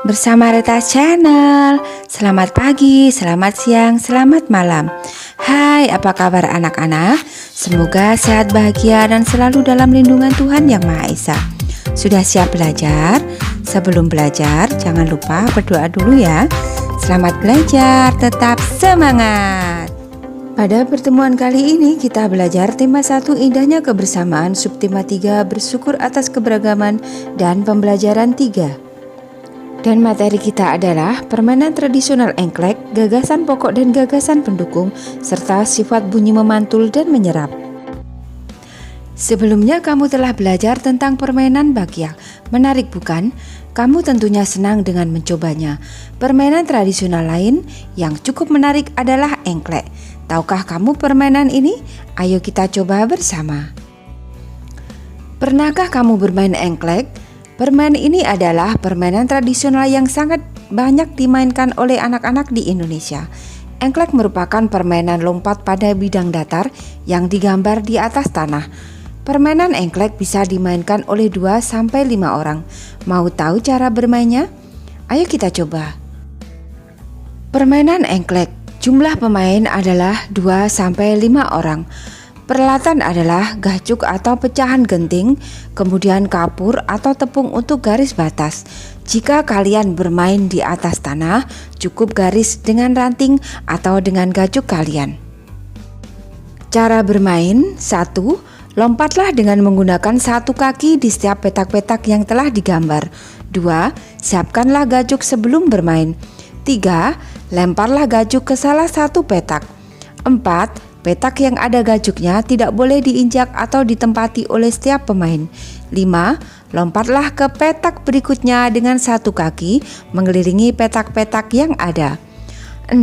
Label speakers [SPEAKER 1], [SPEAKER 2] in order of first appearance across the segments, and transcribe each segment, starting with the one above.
[SPEAKER 1] bersama Reta Channel. Selamat pagi, selamat siang, selamat malam. Hai, apa kabar anak-anak? Semoga sehat, bahagia, dan selalu dalam lindungan Tuhan Yang Maha Esa. Sudah siap belajar? Sebelum belajar, jangan lupa berdoa dulu ya. Selamat belajar, tetap semangat. Pada pertemuan kali ini kita belajar tema 1 indahnya kebersamaan, subtema 3 bersyukur atas keberagaman, dan pembelajaran 3. Dan materi kita adalah permainan tradisional engklek, gagasan pokok dan gagasan pendukung, serta sifat bunyi memantul dan menyerap. Sebelumnya kamu telah belajar tentang permainan bakyak. Menarik bukan? Kamu tentunya senang dengan mencobanya. Permainan tradisional lain yang cukup menarik adalah engklek. Tahukah kamu permainan ini? Ayo kita coba bersama. Pernahkah kamu bermain engklek? Permainan ini adalah permainan tradisional yang sangat banyak dimainkan oleh anak-anak di Indonesia. Engklek merupakan permainan lompat pada bidang datar yang digambar di atas tanah. Permainan engklek bisa dimainkan oleh 2-5 orang. Mau tahu cara bermainnya? Ayo kita coba. Permainan engklek, jumlah pemain adalah 2-5 orang. Peralatan adalah gacuk atau pecahan genting, kemudian kapur atau tepung untuk garis batas. Jika kalian bermain di atas tanah, cukup garis dengan ranting atau dengan gacuk kalian. Cara bermain: 1. Lompatlah dengan menggunakan satu kaki di setiap petak-petak yang telah digambar. 2. Siapkanlah gacuk sebelum bermain. 3. Lemparlah gacuk ke salah satu petak. 4. Petak yang ada gacuknya tidak boleh diinjak atau ditempati oleh setiap pemain. 5. Lompatlah ke petak berikutnya dengan satu kaki mengelilingi petak-petak yang ada. 6.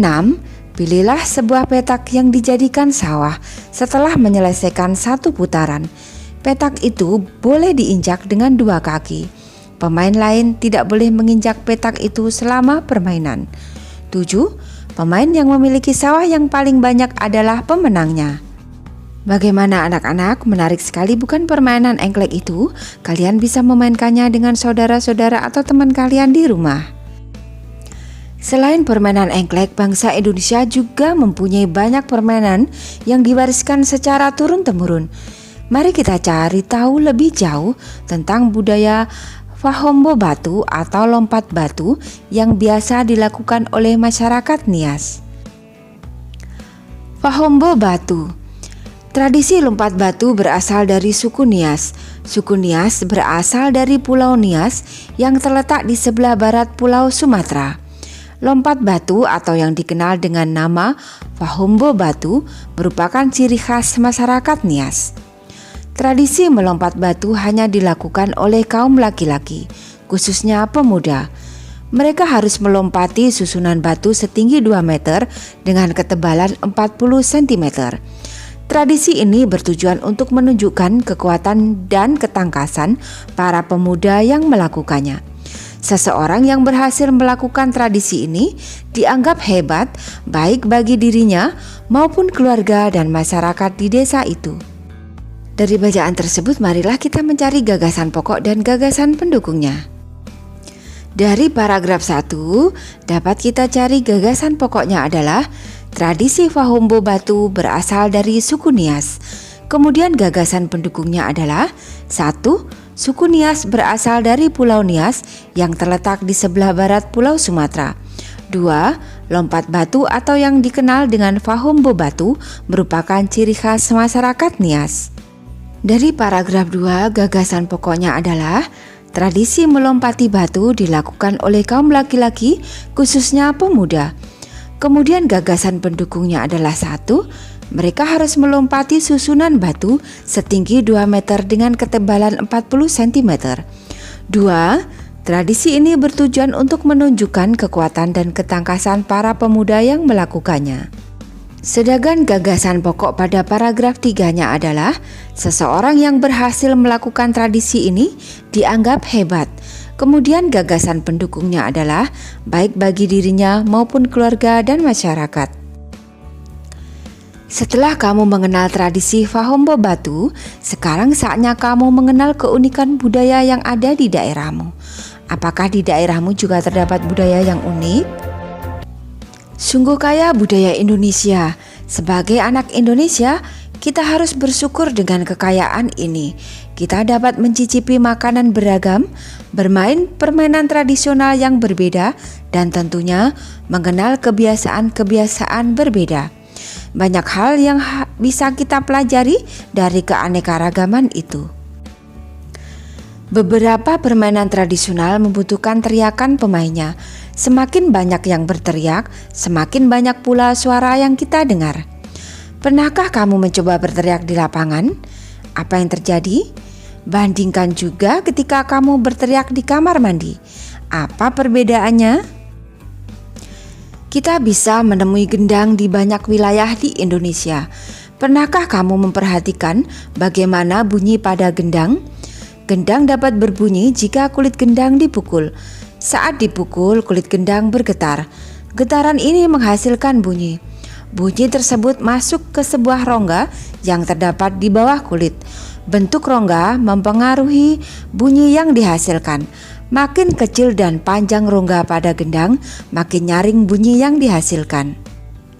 [SPEAKER 1] Pilihlah sebuah petak yang dijadikan sawah setelah menyelesaikan satu putaran. Petak itu boleh diinjak dengan 2 kaki. Pemain lain tidak boleh menginjak petak itu selama permainan. 7. Pemain yang memiliki sawah yang paling banyak adalah pemenangnya. Bagaimana anak-anak? Menarik sekali bukan permainan engklek itu? Kalian bisa memainkannya dengan saudara-saudara atau teman kalian di rumah. Selain permainan engklek, bangsa Indonesia juga mempunyai banyak permainan yang diwariskan secara turun-temurun. Mari kita cari tahu lebih jauh tentang budaya Fahombo batu atau lompat batu yang biasa dilakukan oleh masyarakat Nias. Fahombo batu. Tradisi lompat batu berasal dari suku Nias. Suku Nias berasal dari Pulau Nias yang terletak di sebelah barat Pulau Sumatera. Lompat batu atau yang dikenal dengan nama Fahombo batu merupakan ciri khas masyarakat Nias. Tradisi melompat batu hanya dilakukan oleh kaum laki-laki, khususnya pemuda. Mereka harus melompati susunan batu setinggi 2 meter dengan ketebalan 40 cm. Tradisi ini bertujuan untuk menunjukkan kekuatan dan ketangkasan para pemuda yang melakukannya. Seseorang yang berhasil melakukan tradisi ini dianggap hebat baik bagi dirinya maupun keluarga dan masyarakat di desa itu. Dari bacaan tersebut marilah kita mencari gagasan pokok dan gagasan pendukungnya. Dari paragraf 1 dapat kita cari gagasan pokoknya adalah tradisi Fahombo batu berasal dari suku Nias. Kemudian gagasan pendukungnya adalah 1. Suku Nias berasal dari Pulau Nias yang terletak di sebelah barat Pulau Sumatera. 2. Lompat batu atau yang dikenal dengan Fahombo batu merupakan ciri khas masyarakat Nias. Dari paragraf 2, gagasan pokoknya adalah tradisi melompati batu dilakukan oleh kaum laki-laki, khususnya pemuda. Kemudian gagasan pendukungnya adalah 1. Mereka harus melompati susunan batu setinggi 2 meter dengan ketebalan 40 cm. 2. Tradisi ini bertujuan untuk menunjukkan kekuatan dan ketangkasan para pemuda yang melakukannya. Sedangkan gagasan pokok pada paragraf 3-nya adalah seseorang yang berhasil melakukan tradisi ini dianggap hebat. Kemudian gagasan pendukungnya adalah baik bagi dirinya maupun keluarga dan masyarakat. Setelah kamu mengenal tradisi Fahombo batu, sekarang saatnya kamu mengenal keunikan budaya yang ada di daerahmu. Apakah di daerahmu juga terdapat budaya yang unik? Sungguh kaya budaya Indonesia. Sebagai anak Indonesia, kita harus bersyukur dengan kekayaan ini. Kita dapat mencicipi makanan beragam, bermain permainan tradisional yang berbeda, dan tentunya mengenal kebiasaan-kebiasaan berbeda. Banyak hal yang bisa kita pelajari dari keanekaragaman itu. Beberapa permainan tradisional membutuhkan teriakan pemainnya. Semakin banyak yang berteriak, semakin banyak pula suara yang kita dengar. Pernahkah kamu mencoba berteriak di lapangan? Apa yang terjadi? Bandingkan juga ketika kamu berteriak di kamar mandi. Apa perbedaannya? Kita bisa menemui gendang di banyak wilayah di Indonesia. Pernahkah kamu memperhatikan bagaimana bunyi pada gendang? Gendang dapat berbunyi jika kulit gendang dipukul. Saat dipukul, kulit gendang bergetar. Getaran ini menghasilkan bunyi. Bunyi tersebut masuk ke sebuah rongga yang terdapat di bawah kulit. Bentuk rongga mempengaruhi bunyi yang dihasilkan. Makin kecil dan panjang rongga pada gendang, makin nyaring bunyi yang dihasilkan.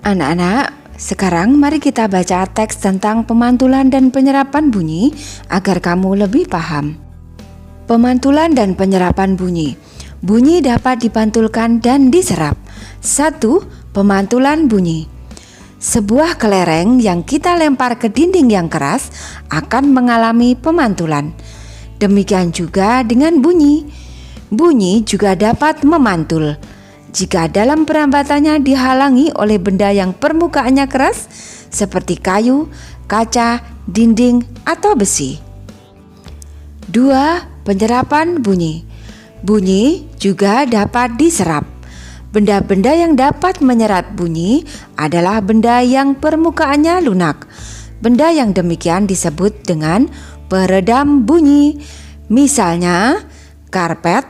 [SPEAKER 1] Anak-anak, sekarang mari kita baca teks tentang pemantulan dan penyerapan bunyi agar kamu lebih paham. Pemantulan dan penyerapan bunyi. Bunyi dapat dipantulkan dan diserap. 1. Pemantulan bunyi. Sebuah kelereng yang kita lempar ke dinding yang keras akan mengalami pemantulan. Demikian juga dengan bunyi. Bunyi juga dapat memantul jika dalam perambatannya dihalangi oleh benda yang permukaannya keras seperti kayu, kaca, dinding, atau besi. 2. Penyerapan bunyi. Bunyi juga dapat diserap. Benda-benda yang dapat menyerap bunyi adalah benda yang permukaannya lunak. Benda yang demikian disebut dengan peredam bunyi. Misalnya, karpet,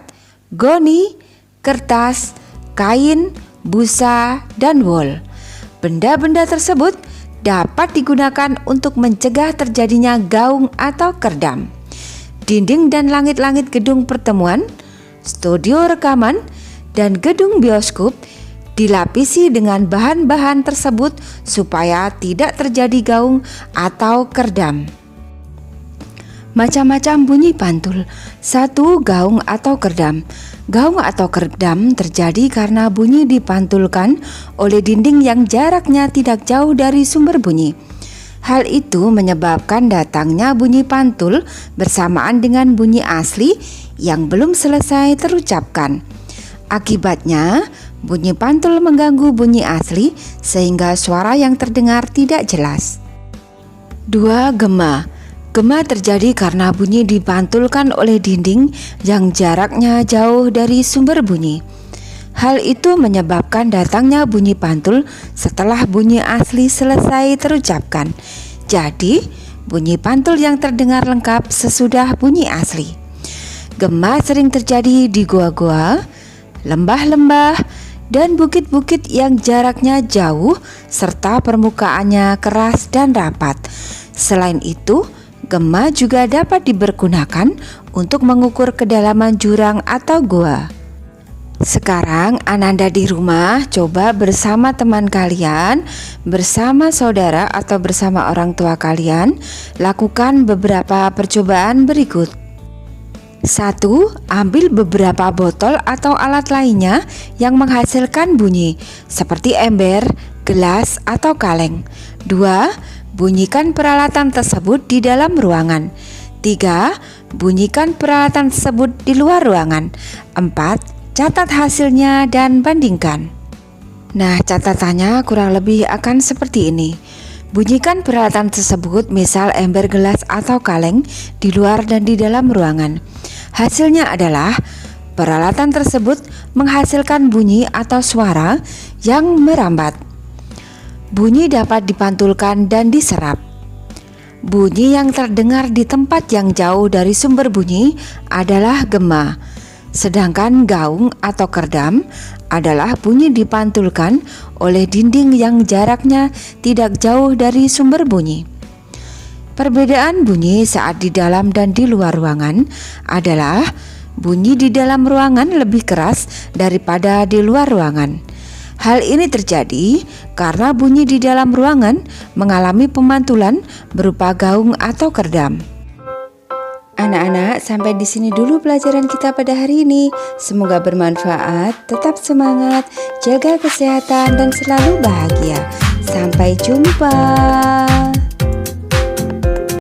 [SPEAKER 1] goni, kertas, kain, busa, dan wol. Benda-benda tersebut dapat digunakan untuk mencegah terjadinya gaung atau kerdam. Dinding dan langit-langit gedung pertemuan, studio rekaman, dan gedung bioskop dilapisi dengan bahan-bahan tersebut supaya tidak terjadi gaung atau kerdam. Macam-macam bunyi pantul. 1. Gaung atau kerdam. Gaung atau kerdam terjadi karena bunyi dipantulkan oleh dinding yang jaraknya tidak jauh dari sumber bunyi. Hal itu menyebabkan datangnya bunyi pantul bersamaan dengan bunyi asli yang belum selesai terucapkan. Akibatnya, bunyi pantul mengganggu bunyi asli sehingga suara yang terdengar tidak jelas. 2. Gema. Gema terjadi karena bunyi dipantulkan oleh dinding yang jaraknya jauh dari sumber bunyi. Hal itu menyebabkan datangnya bunyi pantul setelah bunyi asli selesai terucapkan. Jadi, bunyi pantul yang terdengar lengkap sesudah bunyi asli. Gema sering terjadi di goa-goa, lembah-lembah, dan bukit-bukit yang jaraknya jauh serta permukaannya keras dan rapat. Selain itu, gema juga dapat dipergunakan untuk mengukur kedalaman jurang atau goa. Sekarang Ananda di rumah coba bersama teman kalian, bersama saudara atau bersama orang tua kalian, lakukan beberapa percobaan berikut. 1. Ambil beberapa botol atau alat lainnya yang menghasilkan bunyi seperti ember, gelas, atau kaleng. 2. Bunyikan peralatan tersebut di dalam ruangan. 3. Bunyikan peralatan tersebut di luar ruangan. 4. Catat hasilnya dan bandingkan. Nah, catatannya kurang lebih akan seperti ini. Bunyikan peralatan tersebut, misal ember, gelas, atau kaleng, di luar dan di dalam ruangan. Hasilnya adalah peralatan tersebut menghasilkan bunyi atau suara yang merambat. Bunyi dapat dipantulkan dan diserap. Bunyi yang terdengar di tempat yang jauh dari sumber bunyi adalah gema. Sedangkan gaung atau kerdam adalah bunyi dipantulkan oleh dinding yang jaraknya tidak jauh dari sumber bunyi. Perbedaan bunyi saat di dalam dan di luar ruangan adalah Bunyi di dalam ruangan lebih keras daripada di luar ruangan. Hal ini terjadi karena bunyi di dalam ruangan mengalami pemantulan berupa gaung atau kerdam. Anak-anak, sampai di sini dulu pelajaran kita pada hari ini. Semoga bermanfaat, tetap semangat, jaga kesehatan dan selalu bahagia. Sampai jumpa.